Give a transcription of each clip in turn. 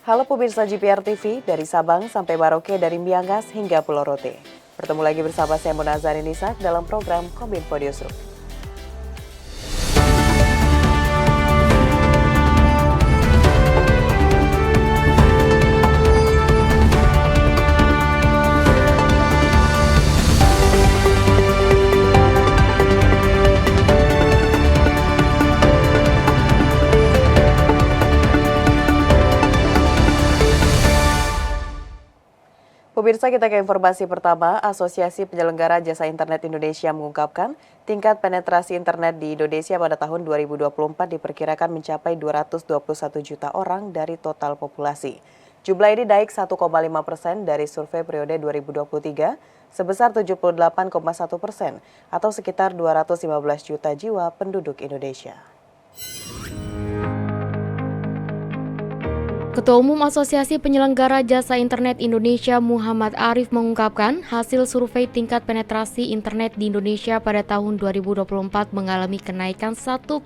Halo pemirsa GPR TV, dari Sabang sampai Merauke, dari Miangas hingga Pulau Rote. Bertemu lagi bersama saya Mona Zaninisa dalam program Kominfo Newsroom. Pemirsa, kita ke informasi pertama. Asosiasi Penyelenggara Jasa Internet Indonesia mengungkapkan tingkat penetrasi internet di Indonesia pada tahun 2024 diperkirakan mencapai 221 juta orang dari total populasi. Jumlah ini naik 1,5% dari survei periode 2023 sebesar 78,1% atau sekitar 215 juta jiwa penduduk Indonesia. Ketua Umum Asosiasi Penyelenggara Jasa Internet Indonesia Muhammad Arif mengungkapkan hasil survei tingkat penetrasi internet di Indonesia pada tahun 2024 mengalami kenaikan 1,5%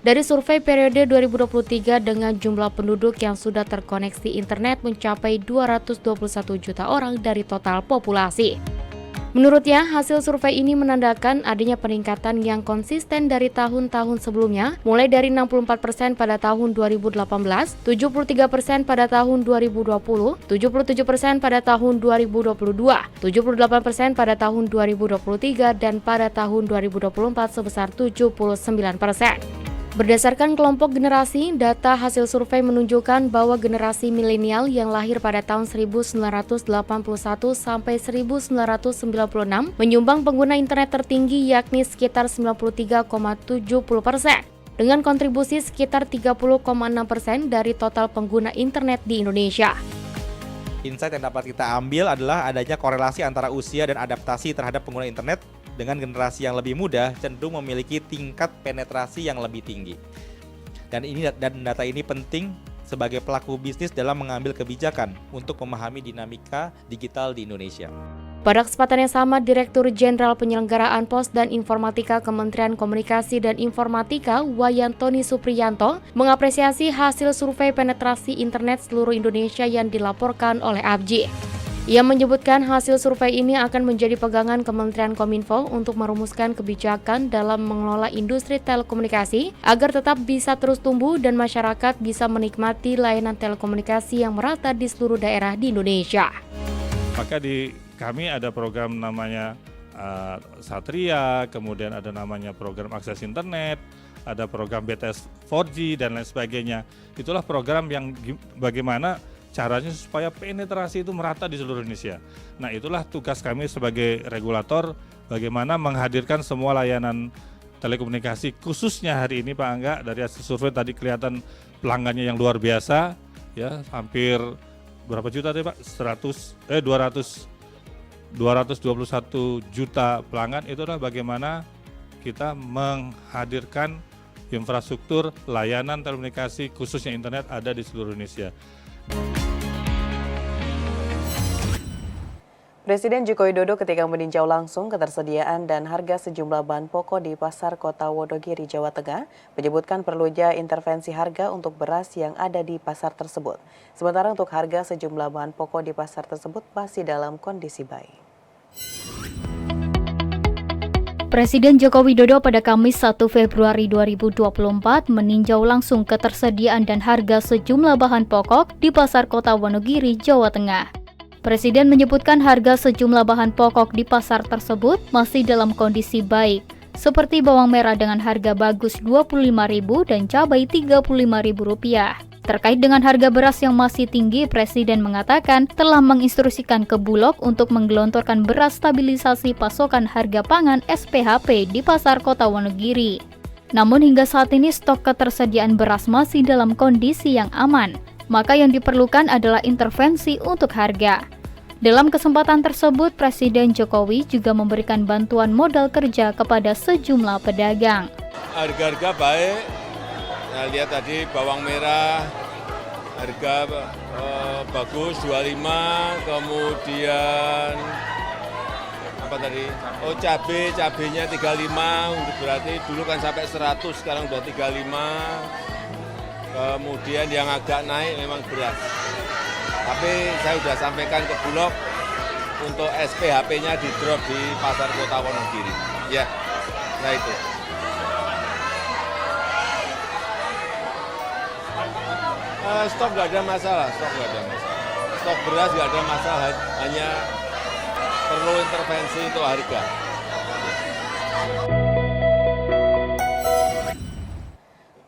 dari survei periode 2023 dengan jumlah penduduk yang sudah terkoneksi internet mencapai 221 juta orang dari total populasi. Menurutnya, hasil survei ini menandakan adanya peningkatan yang konsisten dari tahun-tahun sebelumnya, mulai dari 64% pada tahun 2018, 73% pada tahun 2020, 77% pada tahun 2022, 78% pada tahun 2023, dan pada tahun 2024 sebesar 79%. Berdasarkan kelompok generasi, data hasil survei menunjukkan bahwa generasi milenial yang lahir pada tahun 1981 sampai 1996 menyumbang pengguna internet tertinggi yakni sekitar 93,70%, dengan kontribusi sekitar 30,6% dari total pengguna internet di Indonesia. Insight yang dapat kita ambil adalah adanya korelasi antara usia dan adaptasi terhadap pengguna internet dengan generasi yang lebih muda cenderung memiliki tingkat penetrasi yang lebih tinggi. Dan data ini penting sebagai pelaku bisnis dalam mengambil kebijakan untuk memahami dinamika digital di Indonesia. Pada kesempatan yang sama, Direktur Jenderal Penyelenggaraan Pos dan Informatika Kementerian Komunikasi dan Informatika Wayantoni Supriyanto mengapresiasi hasil survei penetrasi internet seluruh Indonesia yang dilaporkan oleh APJI. Ia menyebutkan hasil survei ini akan menjadi pegangan Kementerian Kominfo untuk merumuskan kebijakan dalam mengelola industri telekomunikasi agar tetap bisa terus tumbuh dan masyarakat bisa menikmati layanan telekomunikasi yang merata di seluruh daerah di Indonesia. Maka di kami ada program namanya Satria, kemudian ada namanya program akses internet, ada program BTS 4G dan lain sebagainya. Itulah program yang bagaimana caranya supaya penetrasi itu merata di seluruh Indonesia. Nah, itulah tugas kami sebagai regulator, bagaimana menghadirkan semua layanan telekomunikasi, khususnya hari ini Pak Angga, dari hasil survei tadi kelihatan pelanggannya yang luar biasa, ya, hampir berapa juta tadi Pak? 221 juta pelanggan. Itu adalah bagaimana kita menghadirkan infrastruktur layanan telekomunikasi khususnya internet ada di seluruh Indonesia. Presiden Joko Widodo ketika meninjau langsung ketersediaan dan harga sejumlah bahan pokok di Pasar Kota Wonogiri, Jawa Tengah, menyebutkan perlunya intervensi harga untuk beras yang ada di pasar tersebut. Sementara untuk harga sejumlah bahan pokok di pasar tersebut masih dalam kondisi baik. Presiden Joko Widodo pada Kamis 1 Februari 2024 meninjau langsung ketersediaan dan harga sejumlah bahan pokok di Pasar Kota Wonogiri, Jawa Tengah. Presiden menyebutkan harga sejumlah bahan pokok di pasar tersebut masih dalam kondisi baik, seperti bawang merah dengan harga bagus Rp25.000 dan cabai Rp35.000. Terkait dengan harga beras yang masih tinggi, Presiden mengatakan telah menginstruksikan ke Bulog untuk menggelontorkan beras stabilisasi pasokan harga pangan SPHP di Pasar Kota Wonogiri. Namun hingga saat ini stok ketersediaan beras masih dalam kondisi yang aman, maka yang diperlukan adalah intervensi untuk harga. Dalam kesempatan tersebut, Presiden Jokowi juga memberikan bantuan modal kerja kepada sejumlah pedagang. Harga-harga baik, nah lihat tadi bawang merah, harga bagus 25, kemudian apa tadi? Oh cabenya 35, berarti dulu kan sampai 100, sekarang udah 35. Kemudian yang agak naik memang beras. Tapi saya sudah sampaikan ke Bulog untuk SPHP-nya di drop di pasar kota Wonogiri. Ya, nah itu. Stok nggak ada masalah, Stok beras nggak ada masalah, hanya perlu intervensi untuk harga.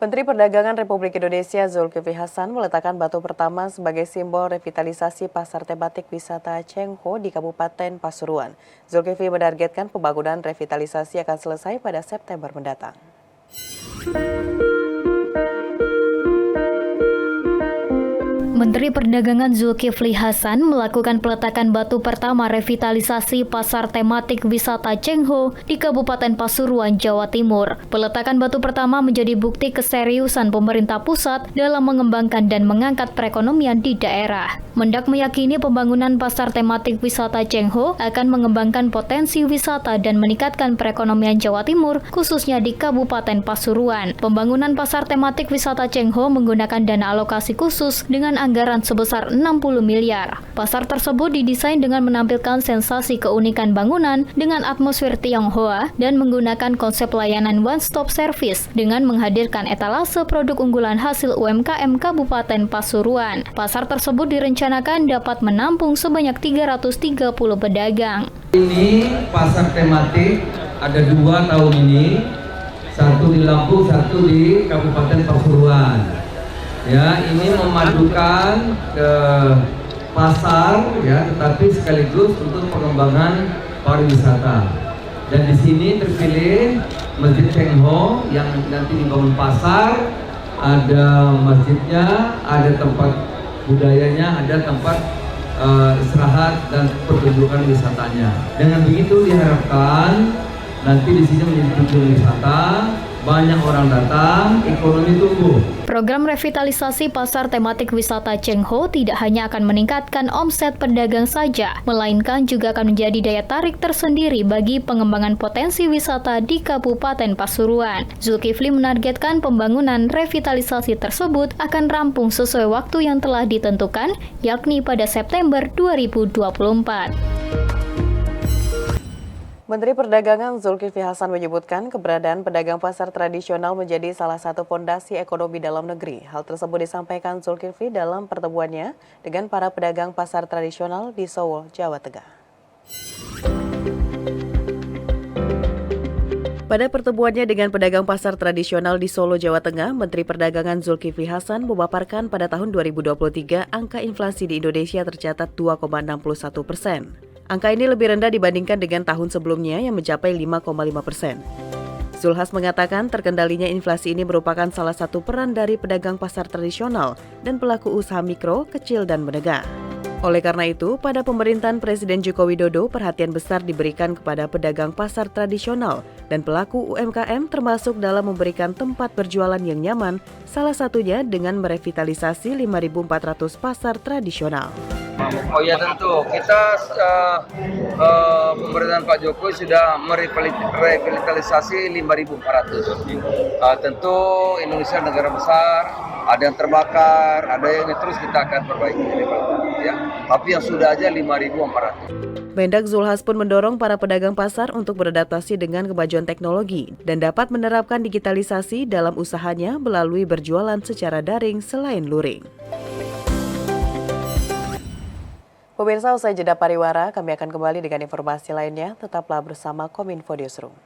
Menteri Perdagangan Republik Indonesia Zulkifli Hasan meletakkan batu pertama sebagai simbol revitalisasi pasar tematik wisata Cheng Ho di Kabupaten Pasuruan. Zulkifli menargetkan pembangunan revitalisasi akan selesai pada September mendatang. Menteri Perdagangan Zulkifli Hasan melakukan peletakan batu pertama revitalisasi pasar tematik wisata Cheng Ho di Kabupaten Pasuruan, Jawa Timur. Peletakan batu pertama menjadi bukti keseriusan pemerintah pusat dalam mengembangkan dan mengangkat perekonomian di daerah. Mendak meyakini pembangunan pasar tematik wisata Cheng Ho akan mengembangkan potensi wisata dan meningkatkan perekonomian Jawa Timur, khususnya di Kabupaten Pasuruan. Pembangunan pasar tematik wisata Cheng Ho menggunakan dana alokasi khusus dengan anggaran sebesar 60 miliar. Pasar tersebut didesain dengan menampilkan sensasi keunikan bangunan dengan atmosfer Tionghoa dan menggunakan konsep layanan one-stop service dengan menghadirkan etalase produk unggulan hasil UMKM Kabupaten Pasuruan. Pasar tersebut direncanakan dapat menampung sebanyak 330 pedagang. Ini pasar tematik ada 2 tahun ini, satu di Lampung, satu di Kabupaten Pasuruan. Ya, ini memadukan ke pasar ya, tetapi sekaligus untuk pengembangan pariwisata. Dan di sini terpilih Masjid Cheng Ho yang nanti dibangun pasar, ada masjidnya, ada tempat budayanya, ada tempat istirahat dan pertunjukan wisatanya. Dengan begitu diharapkan nanti di sini menjadi tujuan wisata, banyak orang datang, ekonomi tumbuh. Program revitalisasi pasar tematik wisata Cheng Ho tidak hanya akan meningkatkan omset pedagang saja, melainkan juga akan menjadi daya tarik tersendiri bagi pengembangan potensi wisata di Kabupaten Pasuruan. Zulkifli menargetkan pembangunan revitalisasi tersebut akan rampung sesuai waktu yang telah ditentukan, yakni pada September 2024. Menteri Perdagangan Zulkifli Hasan menyebutkan keberadaan pedagang pasar tradisional menjadi salah satu fondasi ekonomi dalam negeri. Hal tersebut disampaikan Zulkifli dalam pertemuannya dengan para pedagang pasar tradisional di Solo, Jawa Tengah. Pada pertemuannya dengan pedagang pasar tradisional di Solo, Jawa Tengah, Menteri Perdagangan Zulkifli Hasan memaparkan pada tahun 2023 angka inflasi di Indonesia tercatat 2,61%. Angka ini lebih rendah dibandingkan dengan tahun sebelumnya yang mencapai 5,5%. Zulhas mengatakan terkendalinya inflasi ini merupakan salah satu peran dari pedagang pasar tradisional dan pelaku usaha mikro, kecil, dan menengah. Oleh karena itu, pada pemerintahan Presiden Joko Widodo, perhatian besar diberikan kepada pedagang pasar tradisional dan pelaku UMKM termasuk dalam memberikan tempat berjualan yang nyaman, salah satunya dengan merevitalisasi 5.400 pasar tradisional. Oh ya tentu, kita pemerintahan Pak Jokowi sudah merevitalisasi 5.400. Tentu Indonesia negara besar, ada yang terbakar, ada yang terus kita akan perbaiki. Ya. Tapi yang sudah aja 5.400. Mendak Zulhas pun mendorong para pedagang pasar untuk beradaptasi dengan kemajuan teknologi dan dapat menerapkan digitalisasi dalam usahanya melalui berjualan secara daring selain luring. Pemirsa, usai jeda pariwara, kami akan kembali dengan informasi lainnya. Tetaplah bersama Kominfo Newsroom.